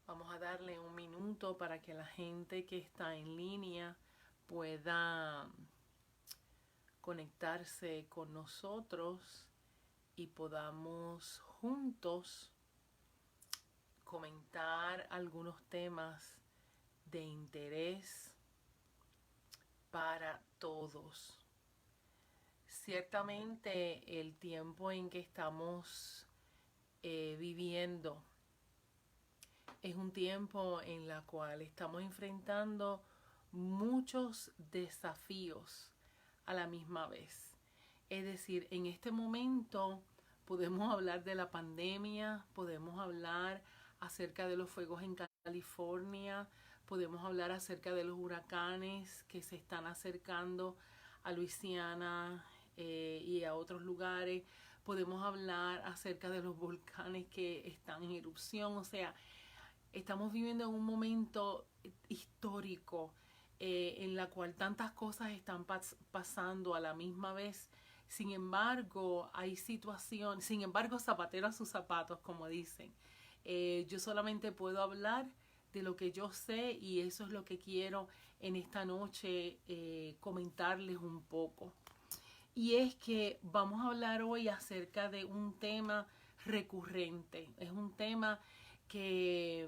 Vamos a darle un minuto para que la gente que está en línea pueda conectarse con nosotros y podamos juntos comentar algunos temas de interés para todos. Ciertamente el tiempo en que estamos viviendo es un tiempo en el cual estamos enfrentando muchos desafíos a la misma vez. Es decir, en este momento podemos hablar de la pandemia, podemos hablar acerca de los fuegos en California, podemos hablar acerca de los huracanes que se están acercando a Luisiana y a otros lugares, podemos hablar acerca de los volcanes que están en erupción, o sea, estamos viviendo en un momento histórico en la cual tantas cosas están pasando a la misma vez. Sin embargo, hay situaciones, sin embargo, zapatero a sus zapatos, como dicen. Yo solamente puedo hablar de lo que yo sé y eso es lo que quiero en esta noche comentarles un poco. Y es que vamos a hablar hoy acerca de un tema recurrente. Es un tema que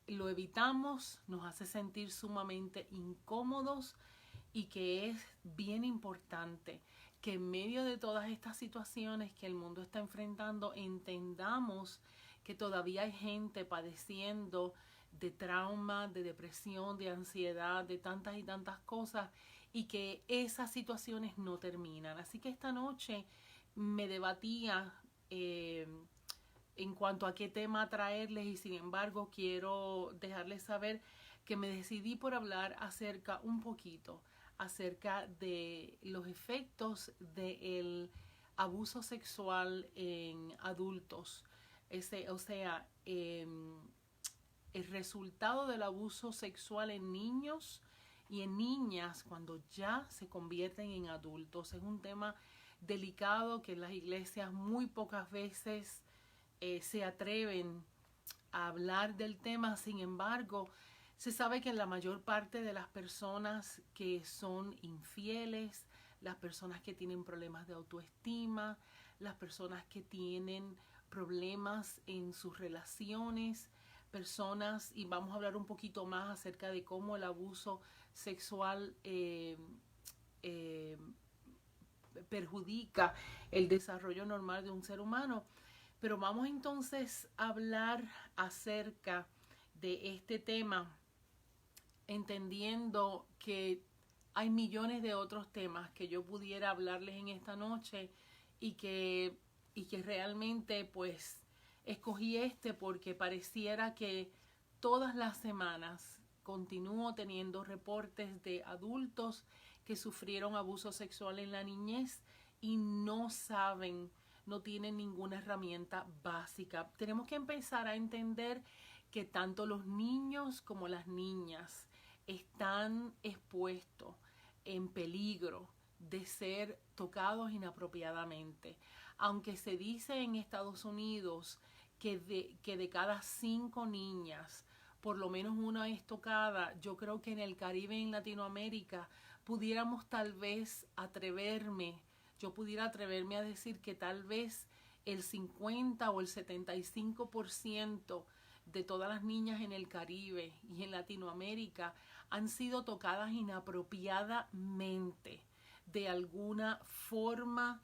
lo evitamos, nos hace sentir sumamente incómodos y que es bien importante que en medio de todas estas situaciones que el mundo está enfrentando entendamos que todavía hay gente padeciendo de trauma, de depresión, de ansiedad, de tantas y tantas cosas y que esas situaciones no terminan. Así que esta noche me debatía en cuanto a qué tema traerles y sin embargo quiero dejarles saber que me decidí por hablar acerca un poquito acerca de los efectos del abuso sexual en adultos. El resultado del abuso sexual en niños y en niñas cuando ya se convierten en adultos. Es un tema delicado que las iglesias muy pocas veces se atreven a hablar del tema. Sin embargo, se sabe que la mayor parte de las personas que son infieles, las personas que tienen problemas de autoestima, las personas que tienen problemas en sus relaciones, personas, y vamos a hablar un poquito más acerca de cómo el abuso sexual eh, perjudica el desarrollo normal de un ser humano. Pero vamos entonces a hablar acerca de este tema, entendiendo que hay millones de otros temas que yo pudiera hablarles en esta noche y que realmente pues escogí este porque pareciera que todas las semanas continúo teniendo reportes de adultos que sufrieron abuso sexual en la niñez y no saben, no tienen ninguna herramienta básica. Tenemos que empezar a entender que tanto los niños como las niñas están expuestos en peligro de ser tocados inapropiadamente. Aunque se dice en Estados Unidos que de cada 5 niñas, por lo menos una es tocada, yo creo que en el Caribe y en Latinoamérica pudiéramos tal vez yo pudiera atreverme a decir que tal vez el 50 o el 75% de todas las niñas en el Caribe y en Latinoamérica han sido tocadas inapropiadamente de alguna forma,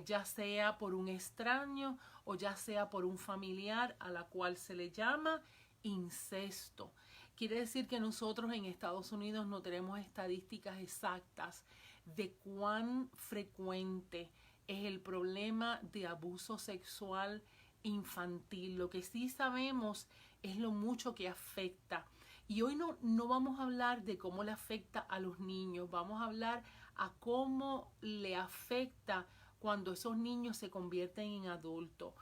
ya sea por un extraño o ya sea por un familiar, a la cual se le llama incesto. Quiere decir que nosotros en Estados Unidos no tenemos estadísticas exactas de cuán frecuente es el problema de abuso sexual infantil. Lo que sí sabemos es lo mucho que afecta. Y hoy no vamos a hablar de cómo le afecta a los niños, vamos a hablar a cómo le afecta cuando esos niños se convierten en adultos.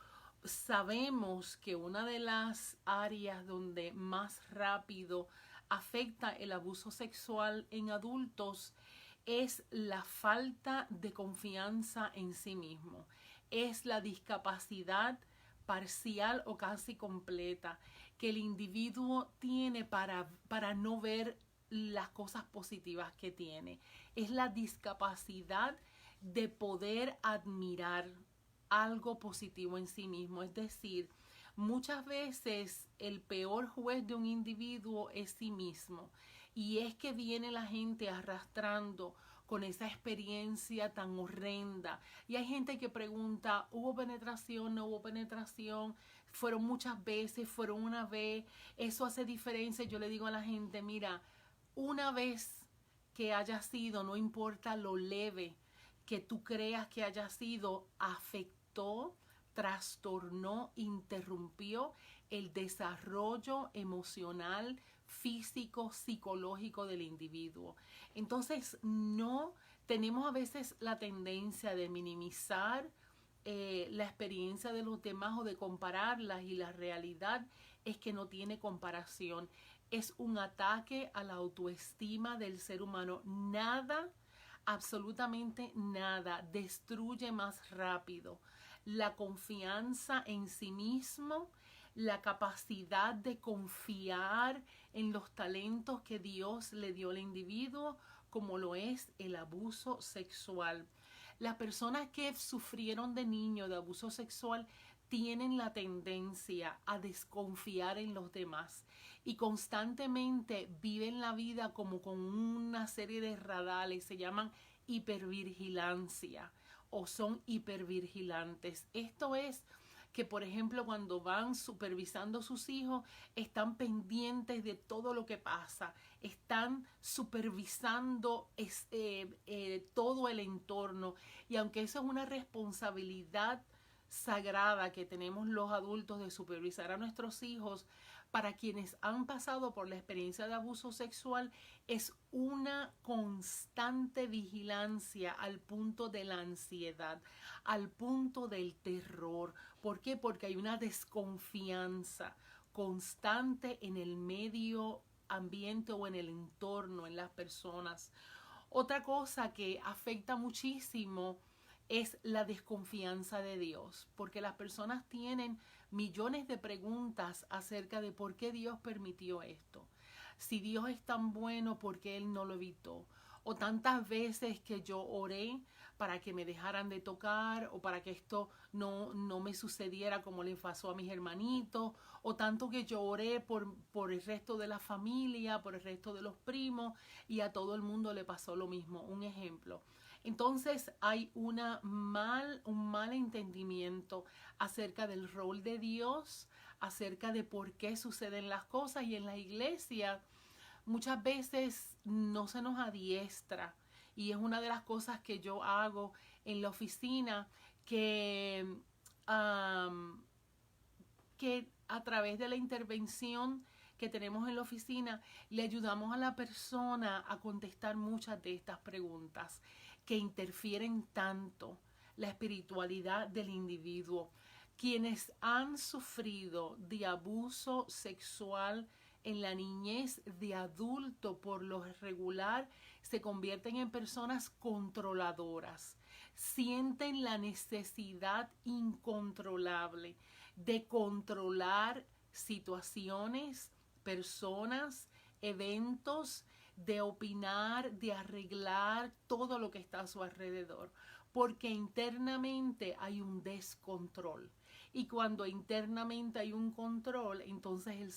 Sabemos que una de las áreas donde más rápido afecta el abuso sexual en adultos es la falta de confianza en sí mismo, es la discapacidad parcial o casi completa, que el individuo tiene para no ver las cosas positivas que tiene. Es la discapacidad de poder admirar algo positivo en sí mismo. Es decir, muchas veces el peor juez de un individuo es sí mismo. Y es que viene la gente arrastrando con esa experiencia tan horrenda. Y hay gente que pregunta, ¿hubo penetración? ¿No hubo penetración? ¿Fueron muchas veces? ¿Fueron una vez? ¿Eso hace diferencia? Yo le digo a la gente, mira, una vez que haya sido, no importa lo leve que tú creas que haya sido, afectó, trastornó, interrumpió el desarrollo emocional, físico, psicológico del individuo. Entonces, no tenemos a veces la tendencia de minimizar la experiencia de los demás o de compararlas, y la realidad es que no tiene comparación. Es un ataque a la autoestima del ser humano. Nada, absolutamente nada, destruye más rápido la confianza en sí mismo, la capacidad de confiar en los talentos que Dios le dio al individuo, como lo es el abuso sexual. Las personas que sufrieron de niño de abuso sexual tienen la tendencia a desconfiar en los demás y constantemente viven la vida como con una serie de radares, se llaman hipervigilancia o son hipervigilantes. Esto es que, por ejemplo, cuando van supervisando a sus hijos, están pendientes de todo lo que pasa, están supervisando todo el entorno. Y aunque eso es una responsabilidad sagrada que tenemos los adultos de supervisar a nuestros hijos, para quienes han pasado por la experiencia de abuso sexual es una constante vigilancia al punto de la ansiedad, al punto del terror. ¿Por qué? Porque hay una desconfianza constante en el medio ambiente o en el entorno, en las personas. Otra cosa que afecta muchísimo es la desconfianza de Dios, porque las personas tienen millones de preguntas acerca de por qué Dios permitió esto. Si Dios es tan bueno, ¿por qué Él no lo evitó? O tantas veces que yo oré para que me dejaran de tocar, o para que esto no me sucediera como le pasó a mis hermanitos, o tanto que yo oré por el resto de la familia, por el resto de los primos, y a todo el mundo le pasó lo mismo. Un ejemplo. Entonces hay un mal entendimiento acerca del rol de Dios, acerca de por qué suceden las cosas, y en la iglesia muchas veces no se nos adiestra, y es una de las cosas que yo hago en la oficina, que, que a través de la intervención que tenemos en la oficina, le ayudamos a la persona a contestar muchas de estas preguntas que interfieren tanto la espiritualidad del individuo. Quienes han sufrido de abuso sexual en la niñez, de adulto, por lo regular se convierten en personas controladoras. Sienten la necesidad incontrolable de controlar situaciones, personas, eventos, de opinar, de arreglar todo lo que está a su alrededor, porque internamente hay un descontrol. Y cuando internamente hay un control, entonces el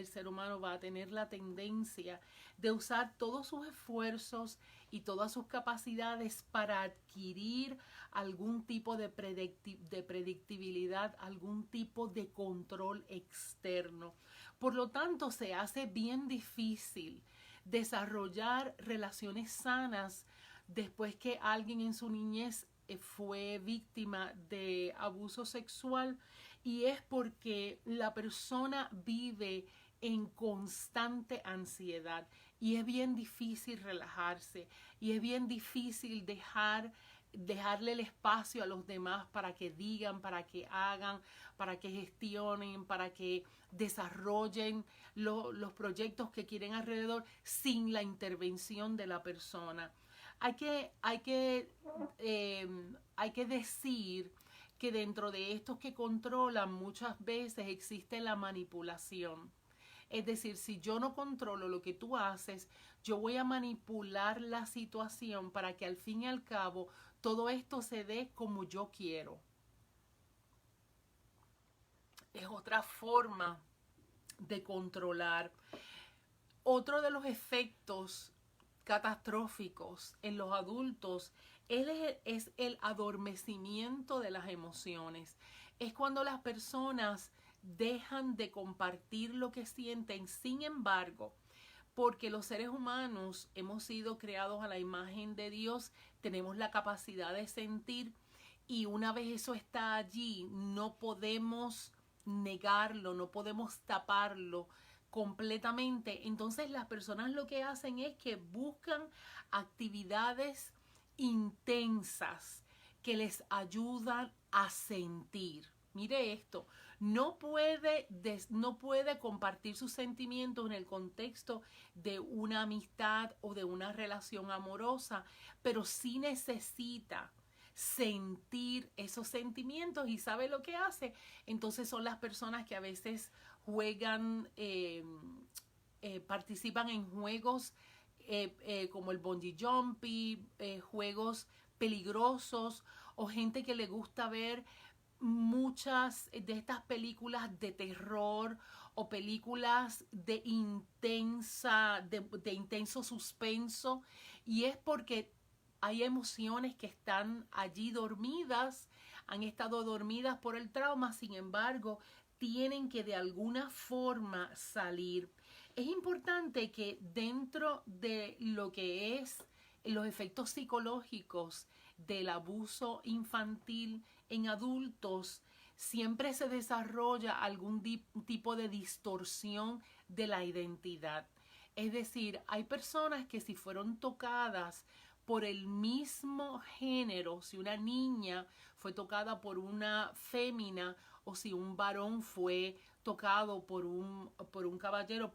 ser humano va a tener la tendencia de usar todos sus esfuerzos y todas sus capacidades para adquirir algún tipo de predictibilidad, algún tipo de control externo. Por lo tanto, se hace bien difícil desarrollar relaciones sanas después que alguien en su niñez fue víctima de abuso sexual, y es porque la persona vive en constante ansiedad y es bien difícil relajarse, y es bien difícil dejarle el espacio a los demás para que digan, para que hagan, para que gestionen, para que desarrollen los proyectos que quieren alrededor sin la intervención de la persona. Hay que decir que dentro de estos que controlan muchas veces existe la manipulación. Es decir, si yo no controlo lo que tú haces, yo voy a manipular la situación para que al fin y al cabo todo esto se dé como yo quiero. Es otra forma de controlar. Otro de los efectos catastróficos en los adultos es el adormecimiento de las emociones. Es cuando las personas dejan de compartir lo que sienten. Sin embargo, porque los seres humanos hemos sido creados a la imagen de Dios, tenemos la capacidad de sentir, y una vez eso está allí, no podemos negarlo, no podemos taparlo completamente. Entonces las personas lo que hacen es que buscan actividades intensas que les ayudan a sentir. Mire esto, no puede compartir sus sentimientos en el contexto de una amistad o de una relación amorosa, pero sí necesita sentir esos sentimientos. ¿Y sabe lo que hace? Entonces son las personas que a veces juegan, participan en juegos como el bungee jumping, juegos peligrosos, o gente que le gusta ver muchas de estas películas de terror o películas de intenso suspenso, y es porque hay emociones que están allí dormidas, han estado dormidas por el trauma. Sin embargo, tienen que de alguna forma salir. Es importante que dentro de lo que es los efectos psicológicos del abuso infantil en adultos, siempre se desarrolla algún tipo de distorsión de la identidad. Es decir, hay personas que si fueron tocadas por el mismo género, si una niña fue tocada por una fémina, o si un varón fue tocado por un caballero,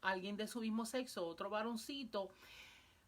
alguien de su mismo sexo, otro varoncito,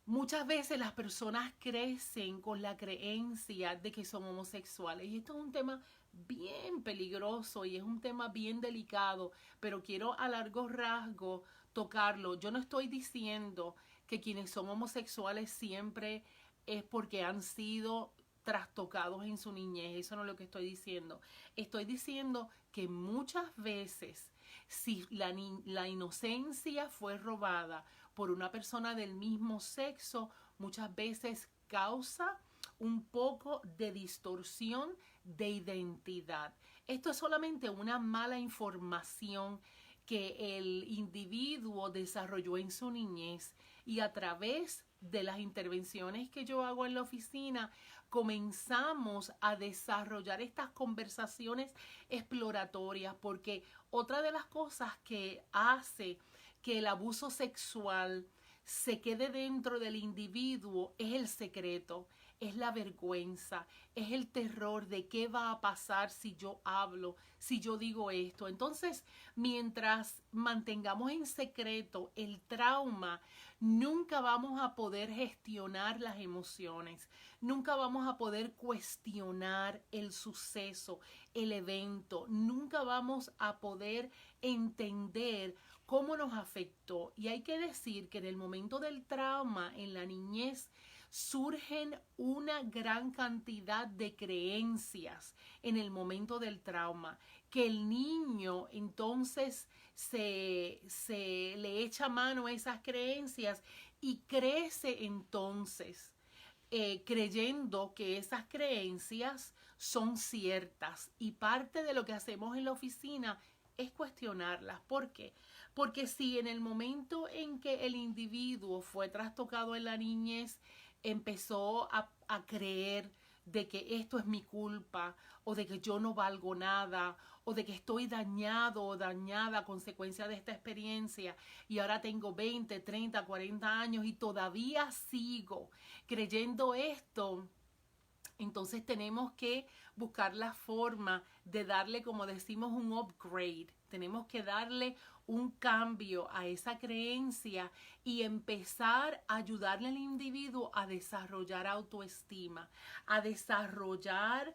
muchas veces las personas crecen con la creencia de que son homosexuales. Y esto es un tema bien peligroso y es un tema bien delicado, pero quiero a largo rasgo tocarlo. Yo no estoy diciendo que quienes son homosexuales siempre es porque han sido trastocados en su niñez. Eso no es lo que estoy diciendo. Estoy diciendo que muchas veces, si la inocencia fue robada por una persona del mismo sexo, muchas veces causa un poco de distorsión de identidad. Esto es solamente una mala información que el individuo desarrolló en su niñez, y a través de las intervenciones que yo hago en la oficina comenzamos a desarrollar estas conversaciones exploratorias, porque otra de las cosas que hace que el abuso sexual se quede dentro del individuo es el secreto, es la vergüenza, es el terror de qué va a pasar si yo hablo, si yo digo esto. Entonces, mientras mantengamos en secreto el trauma, nunca vamos a poder gestionar las emociones, nunca vamos a poder cuestionar el suceso, el evento, nunca vamos a poder entender cómo nos afectó. Y hay que decir que en el momento del trauma, en la niñez, surgen una gran cantidad de creencias en el momento del trauma, que el niño entonces se le echa mano a esas creencias y crece entonces creyendo que esas creencias son ciertas, y parte de lo que hacemos en la oficina es cuestionarlas. ¿Por qué? Porque si en el momento en que el individuo fue trastocado en la niñez, empezó a creer de que esto es mi culpa, o de que yo no valgo nada, o de que estoy dañado o dañada a consecuencia de esta experiencia, y ahora tengo 20, 30, 40 años y todavía sigo creyendo esto, entonces tenemos que buscar la forma de darle, como decimos, un upgrade. Tenemos que darle un cambio a esa creencia y empezar a ayudarle al individuo a desarrollar autoestima, a desarrollar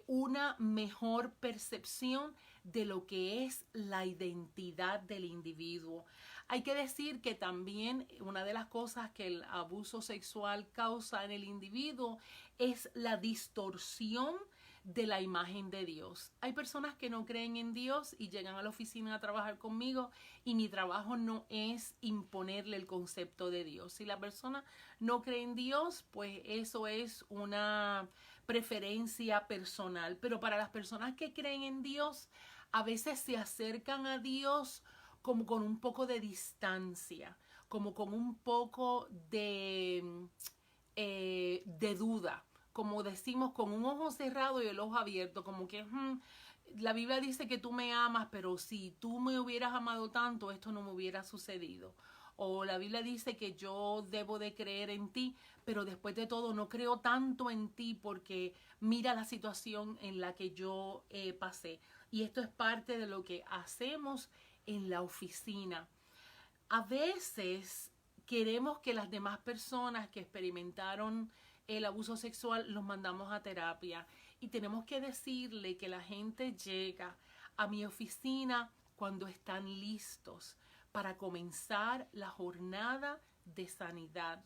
una mejor percepción de lo que es la identidad del individuo. Hay que decir que también una de las cosas que el abuso sexual causa en el individuo es la distorsión de la imagen de Dios. Hay personas que no creen en Dios y llegan a la oficina a trabajar conmigo y mi trabajo no es imponerle el concepto de Dios. Si la persona no cree en Dios, pues eso es una preferencia personal. Pero para las personas que creen en Dios, a veces se acercan a Dios como con un poco de distancia, como con un poco de duda, como decimos, con un ojo cerrado y el ojo abierto, como que la Biblia dice que tú me amas, pero si tú me hubieras amado tanto, esto no me hubiera sucedido. O la Biblia dice que yo debo de creer en ti, pero después de todo no creo tanto en ti porque mira la situación en la que yo pasé. Y esto es parte de lo que hacemos en la oficina. A veces queremos que las demás personas que experimentaron el abuso sexual los mandamos a terapia y tenemos que decirle que la gente llega a mi oficina cuando están listos para comenzar la jornada de sanidad.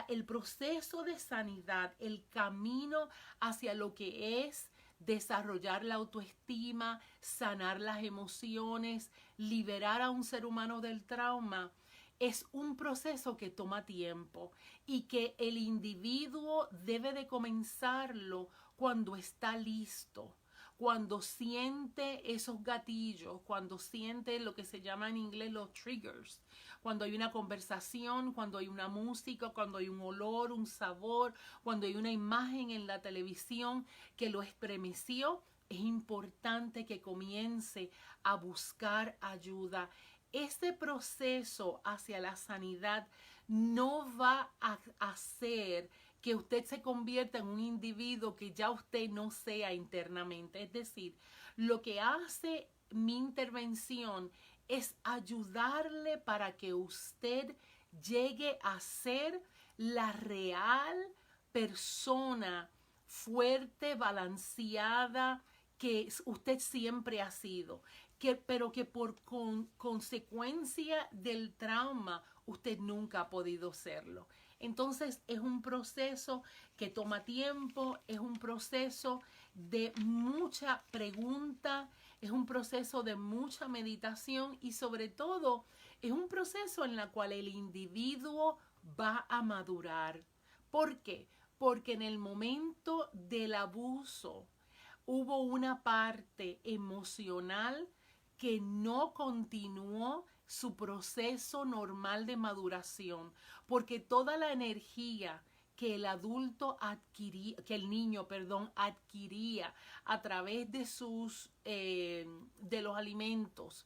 El proceso de sanidad, el camino hacia lo que es desarrollar la autoestima, sanar las emociones, liberar a un ser humano del trauma, es un proceso que toma tiempo y que el individuo debe de comenzarlo cuando está listo, cuando siente esos gatillos, cuando siente lo que se llama en inglés los triggers, cuando hay una conversación, cuando hay una música, cuando hay un olor, un sabor, cuando hay una imagen en la televisión que lo estremeció, es importante que comience a buscar ayuda. Este proceso hacia la sanidad no va a hacer que usted se convierta en un individuo que ya usted no sea internamente. Es decir, lo que hace mi intervención es ayudarle para que usted llegue a ser la real persona fuerte, balanceada, que usted siempre ha sido, pero que por consecuencia del trauma usted nunca ha podido serlo. Entonces es un proceso que toma tiempo, es un proceso de mucha pregunta, es un proceso de mucha meditación y sobre todo es un proceso en el cual el individuo va a madurar. ¿Por qué? Porque en el momento del abuso hubo una parte emocional que no continuó su proceso normal de maduración, porque toda la energía que el adulto adquiría, que el niño, perdón, adquiría a través de de los alimentos,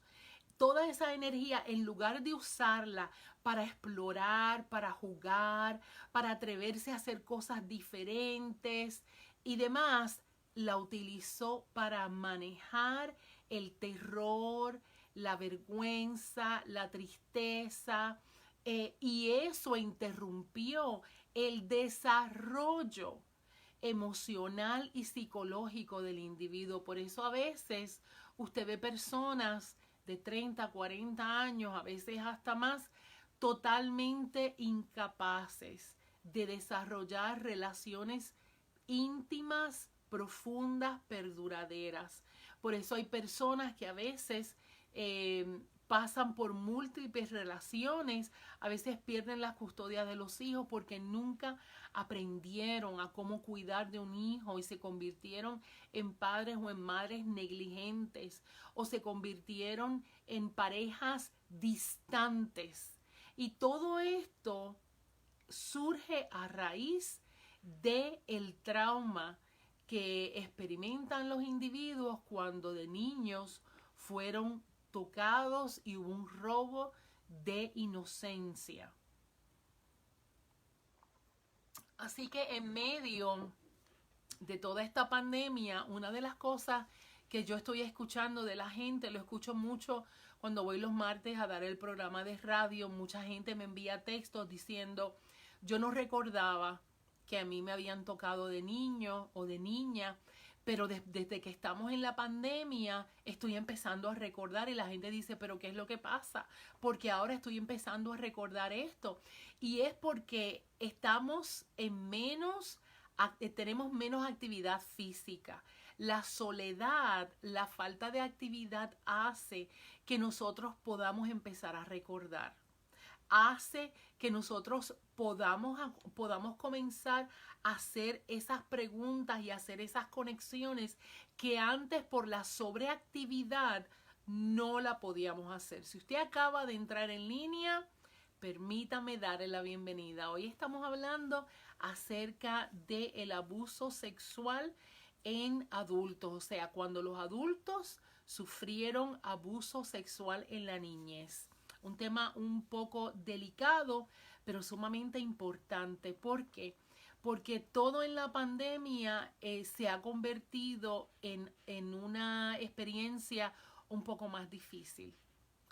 toda esa energía, en lugar de usarla para explorar, para jugar, para atreverse a hacer cosas diferentes y demás, la utilizó para manejar el terror, la vergüenza, la tristeza, y eso interrumpió el desarrollo emocional y psicológico del individuo. Por eso a veces usted ve personas de 30, 40 años, a veces hasta más, totalmente incapaces de desarrollar relaciones íntimas, profundas, perduraderas. Por eso hay personas que a veces pasan por múltiples relaciones, a veces pierden la custodia de los hijos porque nunca aprendieron a cómo cuidar de un hijo y se convirtieron en padres o en madres negligentes o se convirtieron en parejas distantes. Y todo esto surge a raíz del trauma que experimentan los individuos cuando de niños fueron tocados y hubo un robo de inocencia. Así que en medio de toda esta pandemia, una de las cosas que yo estoy escuchando de la gente, lo escucho mucho cuando voy los martes a dar el programa de radio, mucha gente me envía textos diciendo, yo no recordaba que a mí me habían tocado de niño o de niña, pero desde que estamos en la pandemia estoy empezando a recordar y la gente dice, pero ¿qué es lo que pasa? Porque ahora estoy empezando a recordar esto. Y es porque estamos en tenemos menos actividad física. La soledad, la falta de actividad hace que nosotros podamos empezar a recordar. Hace que nosotros podamos comenzar a hacer esas preguntas y hacer esas conexiones que antes por la sobreactividad no la podíamos hacer. Si usted acaba de entrar en línea, permítame darle la bienvenida. Hoy estamos hablando acerca del abuso sexual en adultos, o sea, cuando los adultos sufrieron abuso sexual en la niñez. Un tema un poco delicado, pero sumamente importante. ¿Por qué? Porque todo en la pandemia se ha convertido en una experiencia un poco más difícil.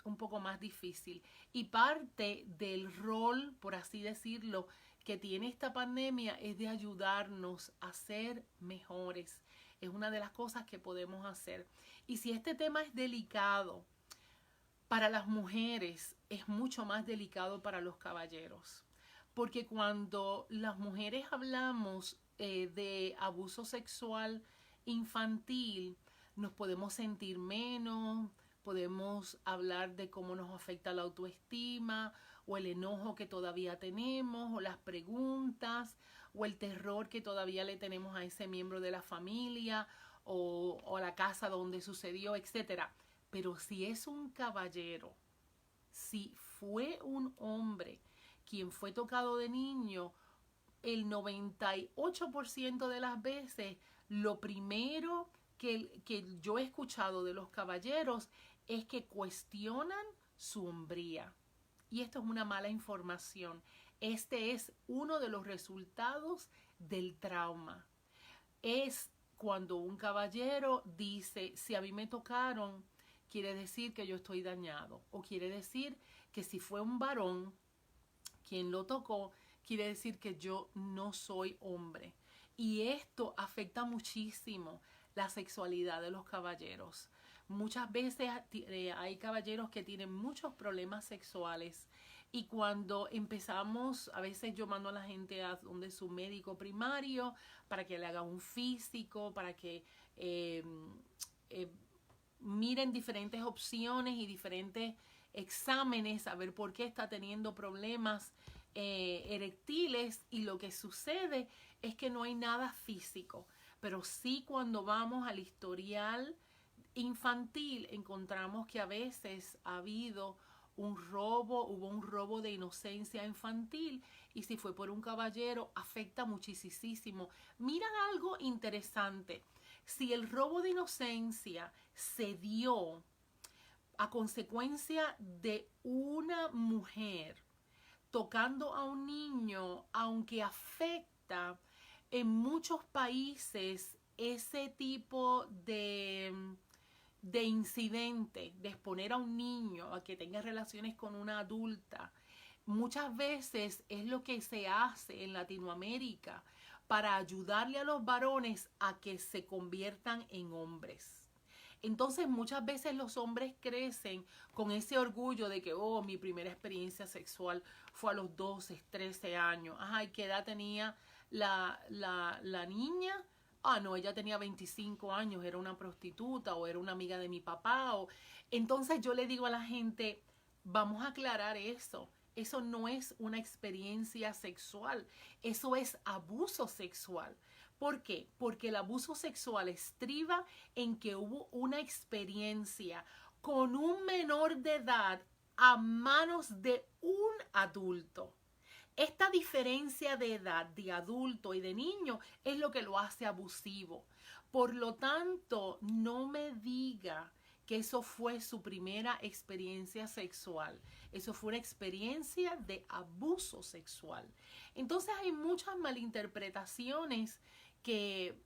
Un poco más difícil. Y parte del rol, por así decirlo, que tiene esta pandemia es de ayudarnos a ser mejores. Es una de las cosas que podemos hacer. Y si este tema es delicado, para las mujeres es mucho más delicado para los caballeros, porque cuando las mujeres hablamos de abuso sexual infantil, nos podemos sentir menos, podemos hablar de cómo nos afecta la autoestima o el enojo que todavía tenemos o las preguntas o el terror que todavía le tenemos a ese miembro de la familia o a la casa donde sucedió, etcétera. Pero si es un caballero, si fue un hombre quien fue tocado de niño, el 98% de las veces lo primero que yo he escuchado de los caballeros es que cuestionan su hombría. Y esto es una mala información. Este es uno de los resultados del trauma. Es cuando un caballero dice, si a mí me tocaron, quiere decir que yo estoy dañado. O quiere decir que si fue un varón quien lo tocó, quiere decir que yo no soy hombre. Y esto afecta muchísimo la sexualidad de los caballeros. Muchas veces hay caballeros que tienen muchos problemas sexuales y cuando empezamos, a veces yo mando a la gente a donde su médico primario para que le haga un físico, para que miren diferentes opciones y diferentes exámenes a ver por qué está teniendo problemas erectiles, y lo que sucede es que no hay nada físico, pero sí cuando vamos al historial infantil encontramos que a veces ha habido hubo un robo de inocencia infantil, y si fue por un caballero afecta muchísimo. Mira algo interesante. Si el robo de inocencia se dio a consecuencia de una mujer tocando a un niño, aunque afecta en muchos países ese tipo de incidente, de exponer a un niño a que tenga relaciones con una adulta, muchas veces es lo que se hace en Latinoamérica para ayudarle a los varones a que se conviertan en hombres. Entonces muchas veces los hombres crecen con ese orgullo de que, oh, mi primera experiencia sexual fue a los 12, 13 años. Ajá, ¿y qué edad tenía la niña? Ah, no, ella tenía 25 años, era una prostituta o era una amiga de mi papá. Entonces yo le digo a la gente, vamos a aclarar eso. Eso no es una experiencia sexual, eso es abuso sexual. ¿Por qué? Porque el abuso sexual estriba en que hubo una experiencia con un menor de edad a manos de un adulto. Esta diferencia de edad de adulto y de niño es lo que lo hace abusivo. Por lo tanto, no me diga que eso fue su primera experiencia sexual. Eso fue una experiencia de abuso sexual. Entonces hay muchas malinterpretaciones que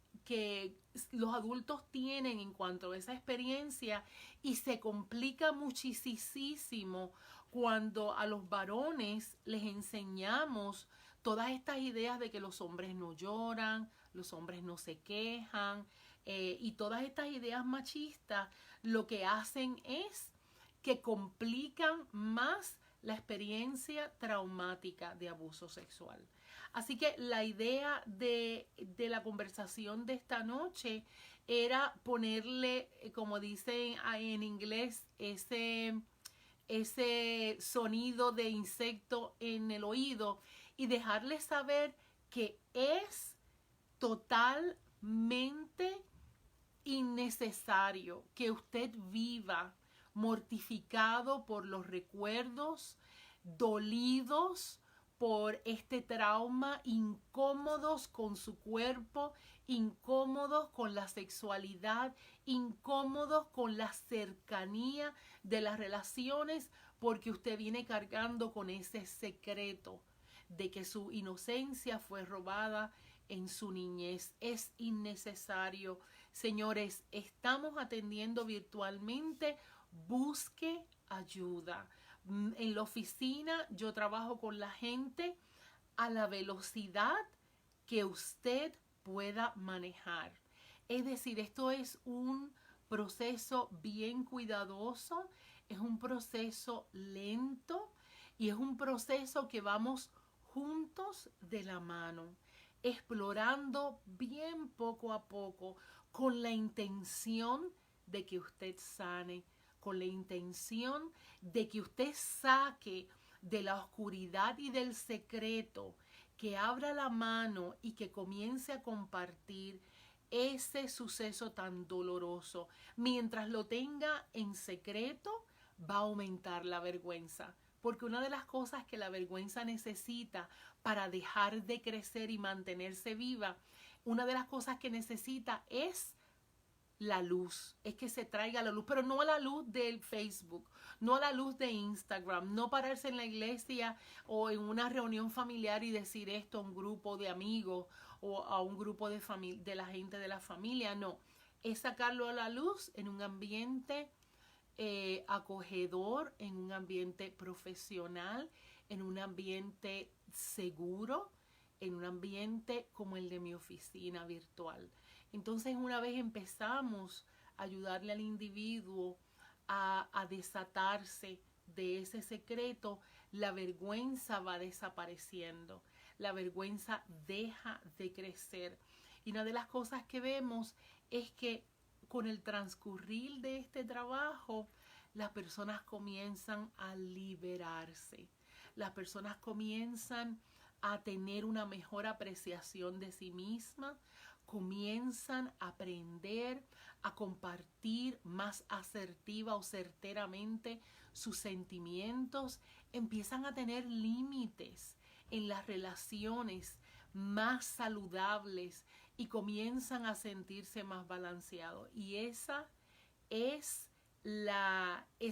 los adultos tienen en cuanto a esa experiencia, y se complica muchísimo cuando a los varones les enseñamos todas estas ideas de que los hombres no lloran, los hombres no se quejan, Y todas estas ideas machistas lo que hacen es que complican más la experiencia traumática de abuso sexual. Así que la idea de la conversación de esta noche era ponerle, como dicen en inglés, ese sonido de insecto en el oído y dejarles saber que es totalmente innecesario que usted viva mortificado por los recuerdos, dolidos por este trauma, incómodos con su cuerpo, incómodos con la sexualidad, incómodos con la cercanía de las relaciones, porque usted viene cargando con ese secreto de que su inocencia fue robada en su niñez. Es innecesario. Señores, estamos atendiendo virtualmente. Busque ayuda. En la oficina yo trabajo con la gente a la velocidad que usted pueda manejar. Es decir, esto es un proceso bien cuidadoso, es un proceso lento y es un proceso que vamos juntos de la mano, explorando bien poco a poco, con la intención de que usted sane, con la intención de que usted saque de la oscuridad y del secreto, que abra la mano y que comience a compartir ese suceso tan doloroso. Mientras lo tenga en secreto, va a aumentar la vergüenza. Porque una de las cosas que la vergüenza necesita para dejar de crecer y mantenerse viva, una de las cosas que necesita es la luz, es que se traiga la luz, pero no a la luz del Facebook, no a la luz de Instagram, no pararse en la iglesia o en una reunión familiar y decir esto a un grupo de amigos o a un grupo de la gente de la familia, no, es sacarlo a la luz en un ambiente acogedor, en un ambiente profesional, en un ambiente seguro, en un ambiente como el de mi oficina virtual. Entonces, una vez empezamos a ayudarle al individuo a desatarse de ese secreto, la vergüenza va desapareciendo, la vergüenza deja de crecer. Y una de las cosas que vemos es que con el transcurrir de este trabajo, las personas comienzan a liberarse, las personas comienzan a tener una mejor apreciación de sí mismas, comienzan a aprender a compartir más asertiva o certeramente sus sentimientos, empiezan a tener límites en las relaciones más saludables y comienzan a sentirse más balanceados. Y ese es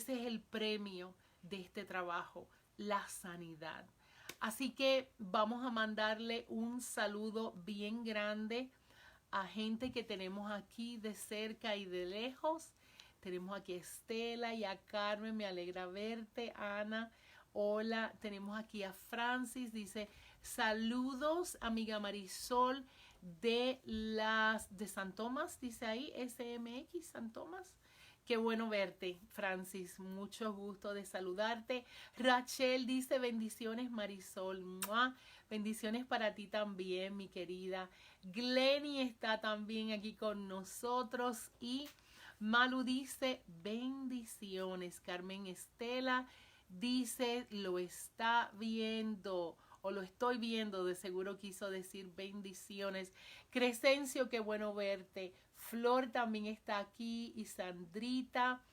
el premio de este trabajo, la sanidad. Así que vamos a mandarle un saludo bien grande a gente que tenemos aquí de cerca y de lejos. Tenemos aquí a Estela y a Carmen, me alegra verte. Ana, hola. Tenemos aquí a Francis, dice saludos, amiga Marisol de San Tomás, dice ahí, SMX San Tomás. Qué bueno verte, Francis. Mucho gusto de saludarte. Rachel dice bendiciones, Marisol. ¡Mua! Bendiciones para ti también, mi querida. Glenny está también aquí con nosotros. Y Malu dice bendiciones. Carmen Estela dice lo está viendo o lo estoy viendo. De seguro quiso decir bendiciones. Crescencio, qué bueno verte. Flor también está aquí y Sandrita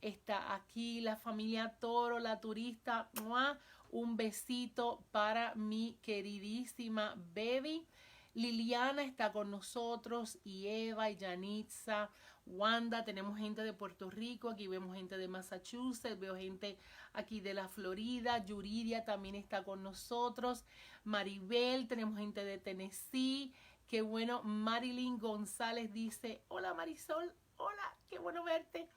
está aquí, la familia Toro, la turista. ¡Mua! Un besito para mi queridísima Baby. Liliana está con nosotros y Eva y Yanitza, Wanda, tenemos gente de Puerto Rico, aquí vemos gente de Massachusetts, veo gente aquí de la Florida, Yuridia también está con nosotros, Maribel, tenemos gente de Tennessee. Qué bueno, Marilyn González dice, hola Marisol, hola, qué bueno verte.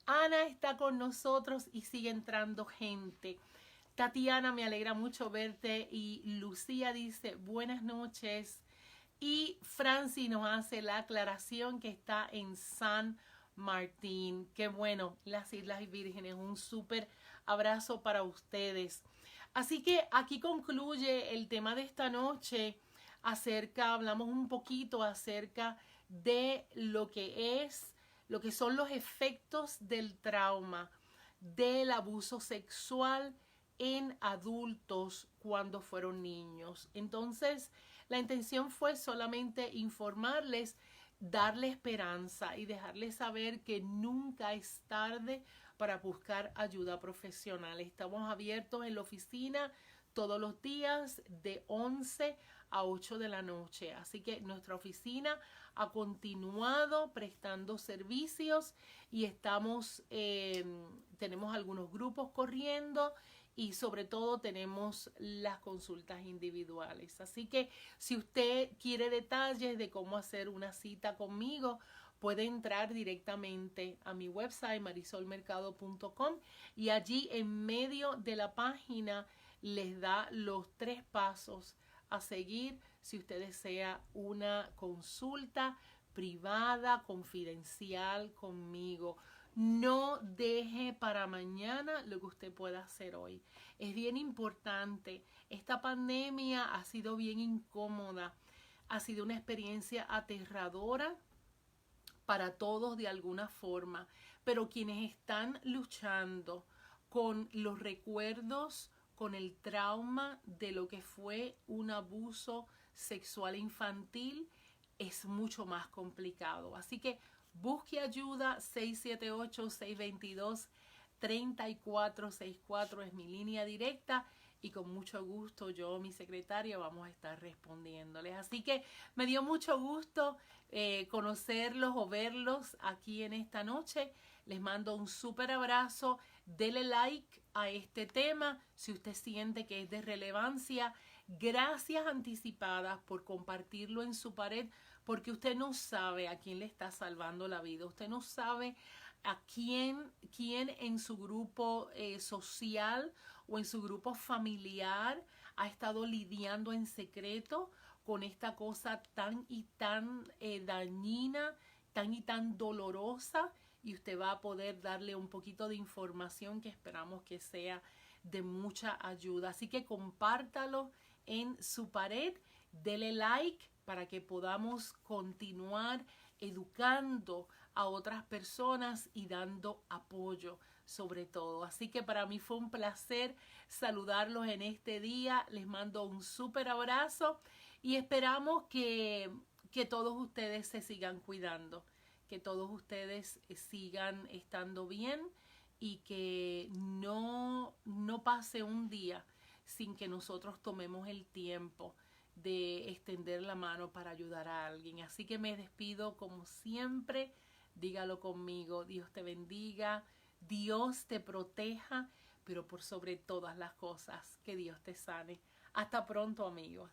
Ana está con nosotros y sigue entrando gente. Tatiana, me alegra mucho verte. Y Lucía dice, buenas noches. Y Franci nos hace la aclaración que está en San Martín. Qué bueno, las Islas Vírgenes. Un súper abrazo para ustedes. Así que aquí concluye el tema de esta noche. Hablamos un poquito acerca de lo que son los efectos del trauma, del abuso sexual en adultos cuando fueron niños. Entonces, la intención fue solamente informarles, darle esperanza y dejarles saber que nunca es tarde para buscar ayuda profesional. Estamos abiertos en la oficina todos los días de 11 a 8 de la noche. Así que nuestra oficina ha continuado prestando servicios y tenemos algunos grupos corriendo y sobre todo tenemos las consultas individuales. Así que si usted quiere detalles de cómo hacer una cita conmigo, puede entrar directamente a mi website marisolmercado.com y allí en medio de la página les da los 3 pasos a seguir si usted desea una consulta privada, confidencial conmigo. No deje para mañana lo que usted pueda hacer hoy. Es bien importante. Esta pandemia ha sido bien incómoda. Ha sido una experiencia aterradora para todos de alguna forma. Pero quienes están luchando con los recuerdos, con el trauma de lo que fue un abuso sexual infantil, es mucho más complicado. Así que busque ayuda. 678-622-3464 es mi línea directa y con mucho gusto yo, mi secretaria, vamos a estar respondiéndoles. Así que me dio mucho gusto conocerlos o verlos aquí en esta noche. Les mando un súper abrazo. Dele like a este tema si usted siente que es de relevancia. Gracias anticipadas por compartirlo en su pared, porque usted no sabe a quién le está salvando la vida. Usted no sabe a quién en su grupo social o en su grupo familiar ha estado lidiando en secreto con esta cosa tan y tan dañina, tan y tan dolorosa, y usted va a poder darle un poquito de información que esperamos que sea de mucha ayuda. Así que compártalo en su pared, dele like para que podamos continuar educando a otras personas y dando apoyo sobre todo. Así que para mí fue un placer saludarlos en este día. Les mando un súper abrazo y esperamos que todos ustedes se sigan cuidando, que todos ustedes sigan estando bien y que no pase un día sin que nosotros tomemos el tiempo de extender la mano para ayudar a alguien. Así que me despido como siempre. Dígalo conmigo. Dios te bendiga, Dios te proteja, pero por sobre todas las cosas, que Dios te sane. Hasta pronto, amigos.